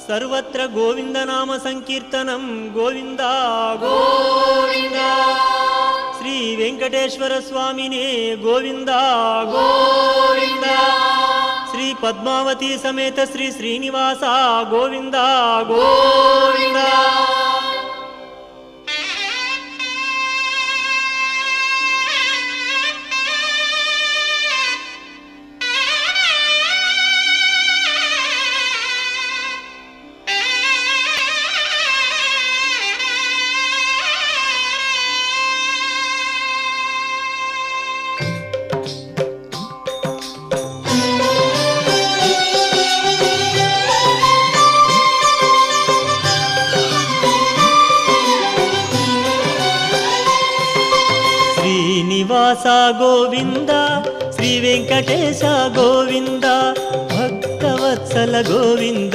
ಸರ್ವತ್ರ ಗೋವಿಂದ ನಾಮ ಸಂಕೀರ್ತನಂ ಗೋವಿಂದ ಗೋವಿಂದ. ಶ್ರೀ ವೆಂಕಟೇಶ್ವರ ಸ್ವಾಮಿನೇ ಗೋವಿಂದ ಗೋವಿಂದ. ಶ್ರೀ ಪದ್ಮಾವತಿ ಸಮೇತ ಶ್ರೀ ಶ್ರೀನಿವಾಸ ಗೋವಿಂದ ಗೋವಿಂದ. ಶ್ರೀನಿವಾಸ ಗೋವಿಂದ, ಶ್ರೀ ವೆಂಕಟೇಶ ಗೋವಿಂದ, ಭಕ್ತವತ್ಸಲ ಗೋವಿಂದ,